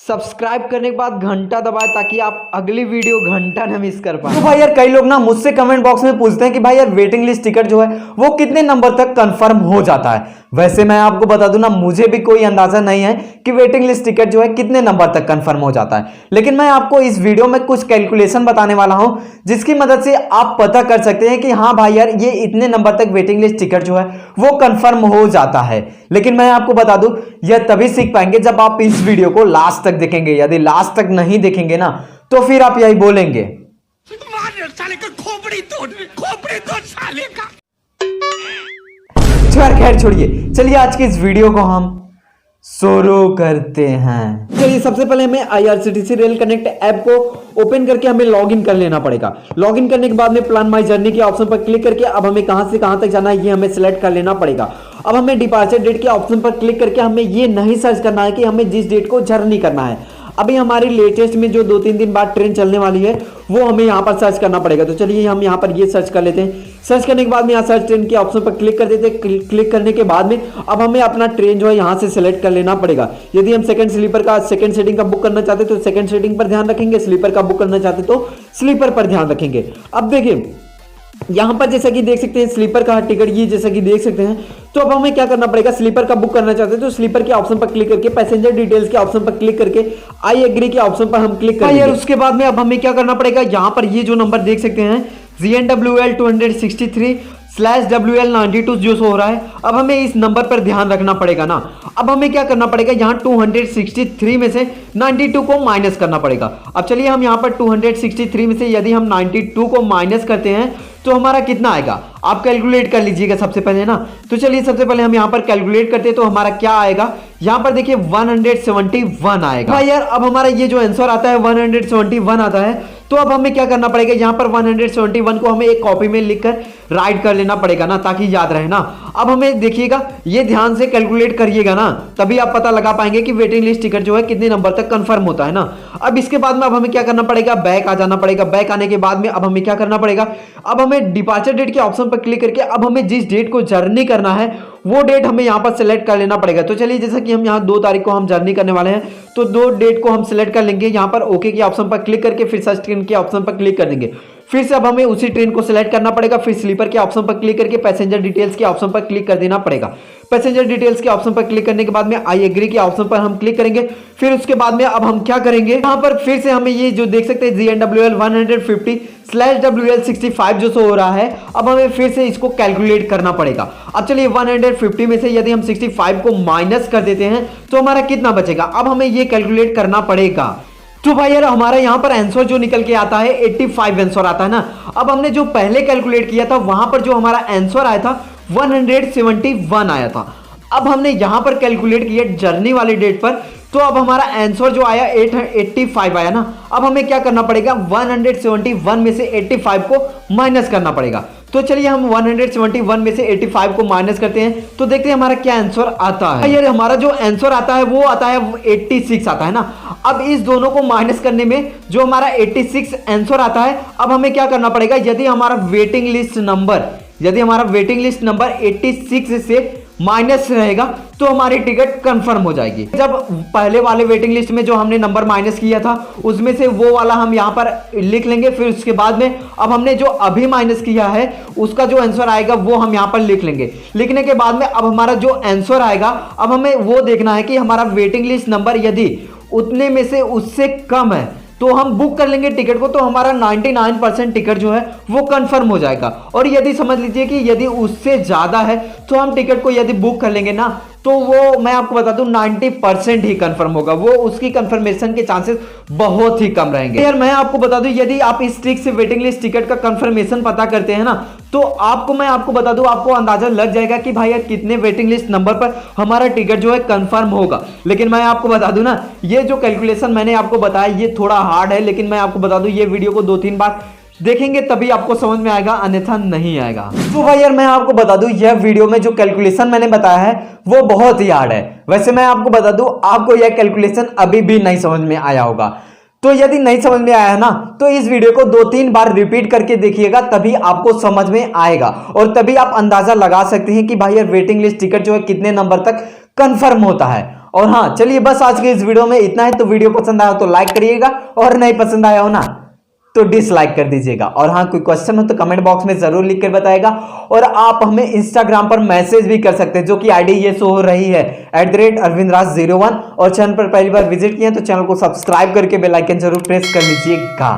Subscribe करने के बाद घंटा दबाएं ताकि आप अगली वीडियो घंटा न मिस कर पाए। तो भाई यार कई लोग ना मुझसे कमेंट बॉक्स में पूछते हैं कि भाई यार वेटिंग लिस्ट टिकट जो है वो कितने नंबर तक कंफर्म हो जाता है। वैसे मैं आपको बता दूं ना, मुझे भी कोई अंदाजा नहीं है कि वेटिंग लिस्ट टिकट जो है कितने नंबर तक कंफर्म हो जाता है, लेकिन मैं आपको इस वीडियो में कुछ कैलकुलेशन बताने वाला हूं जिसकी मदद से आप पता कर सकते हैं कि हाँ भाई यार ये इतने नंबर तक वेटिंग लिस्ट टिकट जो है वो कंफर्म हो जाता है। लेकिन मैं आपको बता दूं यह तभी सीख पाएंगे जब आप इस वीडियो को लास्ट तक देखेंगे। यदि लास्ट तक नहीं देखेंगे ना तो फिर आप यही बोलेंगे साले का खोपड़ी तोड़ साले का। खैर छोड़िए, चलिए आज की इस वीडियो को हम शुरू करते हैं। चलिए सबसे पहले हमें IRCTC रेल कनेक्ट ऐप को ओपन करके हमें लॉगिन कर लेना पड़ेगा। लॉगिन करने के बाद में प्लान माई जर्नी के ऑप्शन पर क्लिक करके अब हमें कहां से कहां तक जाना है ये हमें सिलेक्ट कर लेना पड़ेगा। अब हमें डिपार्चर डेट के ऑप्शन पर क्लिक करके हमें ये नहीं सर्च करना है कि हमें जिस डेट को जर्नी करना है। अभी हमारी लेटेस्ट में जो 2-3 दिन बाद ट्रेन चलने वाली है वो हमें यहाँ पर सर्च करना पड़ेगा। तो चलिए हम यहाँ पर ये सर्च कर लेते हैं। सर्च करने के बाद में यहाँ सर्च ट्रेन के ऑप्शन पर क्लिक कर देते हैं। क्लिक करने के बाद में अब हमें अपना ट्रेन जो है यहाँ से सिलेक्ट कर लेना पड़ेगा। यदि हम सेकंड स्लीपर का सेकंड सीटिंग का बुक करना चाहते तो सेकंड सीटिंग पर ध्यान रखेंगे, स्लीपर का बुक करना चाहते तो स्लीपर पर ध्यान रखेंगे। अब देखिए यहां पर जैसा कि देख सकते हैं स्लीपर का टिकट ये जैसा कि देख सकते हैं। तो अब हमें क्या करना पड़ेगा, स्लीपर का बुक करना चाहते हैं तो स्लीपर के ऑप्शन पर क्लिक करके पैसेंजर डिटेल्स के ऑप्शन पर क्लिक करके आई एग्री के ऑप्शन पर हम क्लिक करेंगे। यार उसके बाद में अब हमें क्या करना पड़ेगा, यहां पर ये जो नंबर देख सकते हैं GNWL 263/WL92 जो हो रहा है, अब हमें इस नंबर पर ध्यान रखना पड़ेगा ना। अब हमें क्या करना पड़ेगा, यहाँ 263 में से 92 को माइनस करना पड़ेगा। अब चलिए हम यहाँ पर 263 में से यदि हम 92 को माइनस करते हैं तो हमारा कितना आएगा, आप कैलकुलेट कर लीजिएगा सबसे पहले ना। तो चलिए सबसे पहले हम यहाँ पर कैलकुलेट करते हैं तो हमारा क्या आएगा, यहाँ पर देखिए 171 आएगा। भाई यार अब हमारा ये जो आंसर आता है 171 आता है। तो अब हमें क्या करना पड़ेगा, यहाँ पर 171 को हमें एक कॉपी में लिखकर राइट कर लेना पड़ेगा ना, ताकि याद रहे ना। अब हमें देखिएगा ये ध्यान से कैलकुलेट करिएगा ना, तभी आप पता लगा पाएंगे कि वेटिंग लिस्ट टिकट जो है कितने नंबर तक कंफर्म होता है ना। अब इसके बाद में अब हमें क्या करना पड़ेगा, बैक आ जाना पड़ेगा। बैक आने के बाद में अब हमें क्या करना पड़ेगा, अब हमें डिपार्चर डेट के ऑप्शन पर क्लिक करके अब हमें जिस डेट को जर्नी करना है वो डेट हमें यहाँ पर सिलेक्ट कर लेना पड़ेगा। तो चलिए जैसा कि हम यहाँ 2 तारीख को हम जर्नी करने वाले हैं तो 2 डेट को हम सिलेक्ट कर लेंगे। यहाँ पर ओके के ऑप्शन पर क्लिक करके फिर सर्च ट्रेन के ऑप्शन पर क्लिक कर देंगे। फिर से अब हमें उसी ट्रेन को सिलेक्ट करना पड़ेगा। फिर स्लीपर के ऑप्शन पर क्लिक करके पैसेंजर डिटेल्स के ऑप्शन पर क्लिक कर देना पड़ेगा। पैसेंजर डिटेल्स के ऑप्शन पर क्लिक करने के बाद में आई एग्री के ऑप्शन पर हम क्लिक करेंगे। फिर उसके बाद में अब हम क्या करेंगे, यहाँ पर फिर से हमें ये जो देख सकते हैं GNWL 150/WL65 जो हो रहा है, अब हमें फिर से इसको कैलकुलेट करना पड़ेगा। अब चलिए 150 में से यदि हम 65 को माइनस कर देते हैं तो हमारा कितना बचेगा, अब हमें ये कैलकुलेट करना पड़ेगा। तो भाई यार हमारा यहाँ पर आंसर जो निकल के आता है 85 आंसर आता है ना। अब हमने जो पहले कैलकुलेट किया था वहां पर जो हमारा आंसर आया था 171 आया था। अब हमने यहां पर कैलकुलेट किया जर्नी वाली डेट पर, तो अब हमारा आंसर जो आया 85 आया ना। अब हमें क्या करना पड़ेगा, 171 में से 85 को माइनस करना पड़ेगा। तो चलिए हम 171 में से 85 को माइनस करते हैं तो देखते हैं हमारा क्या आंसर आता है। यार हमारा जो आंसर आता है वो आता है 86 आता है ना। अब इस दोनों को माइनस करने में जो हमारा 86 आंसर आता है, अब हमें क्या करना पड़ेगा, यदि हमारा वेटिंग लिस्ट नंबर 86 से माइनस रहेगा तो हमारी टिकट कंफर्म हो जाएगी। जब पहले वाले वेटिंग लिस्ट में जो हमने नंबर माइनस किया था उसमें से वो वाला हम यहाँ पर लिख लेंगे। फिर उसके बाद में अब हमने जो अभी माइनस किया है उसका जो आंसर आएगा वो हम यहाँ पर लिख लेंगे। लिखने के बाद में अब हमारा जो आंसर आएगा, अब हमें वो देखना है कि हमारा वेटिंग लिस्ट नंबर यदि उतने में से उससे कम है तो हम बुक कर लेंगे टिकट को, तो हमारा 99% टिकट जो है वो कंफर्म हो जाएगा। और यदि समझ लीजिए कि यदि उससे ज्यादा है तो हम टिकट को यदि बुक कर लेंगे ना तो वो मैं आपको बता दूं 90% ही कंफर्म होगा, वो उसकी कंफर्मेशन के चांसेस बहुत ही कम रहेंगे। यार मैं आपको बता दूं यदि आप इस ट्रिक से वेटिंग लिस्ट टिकट का कंफर्मेशन पता करते हैं ना तो मैं आपको बता दूं आपको अंदाजा लग जाएगा कि भाई यार कितने वेटिंग लिस्ट नंबर पर हमारा टिकट जो है कंफर्म होगा। लेकिन मैं आपको बता दूं ना, ये जो कैलकुलेशन मैंने आपको बताया ये थोड़ा हार्ड है, लेकिन मैं आपको बता दूं ये वीडियो को 2-3 बार देखेंगे तभी आपको समझ में आएगा, अन्यथा नहीं आएगा। तो भाई यार मैं आपको बता दूं यह वीडियो में जो कैलकुलेशन मैंने बताया है वो बहुत ही हार्ड है। वैसे मैं आपको बता दूं आपको यह कैलकुलेशन अभी भी नहीं समझ में आया होगा। तो यदि नहीं समझ में आया है ना तो इस वीडियो को 2-3 बार रिपीट करके देखिएगा, तभी आपको समझ में आएगा और तभी आप अंदाजा लगा सकते हैं कि भाई यार वेटिंग लिस्ट टिकट जो है कितने नंबर तक कंफर्म होता है। और हाँ चलिए बस आज के इस वीडियो में इतना है। तो वीडियो पसंद आया हो तो लाइक करिएगा और नहीं पसंद आया हो ना तो डिसलाइक कर दीजिएगा। और हाँ कोई क्वेश्चन हो तो कमेंट बॉक्स में जरूर लिख कर बताएगा। और आप हमें इंस्टाग्राम पर मैसेज भी कर सकते हैं जो कि आईडी ये शो हो रही है @arvindraj01। और चैनल पर पहली बार विजिट किया तो चैनल को सब्सक्राइब करके बेल आइकन जरूर प्रेस कर लीजिएगा।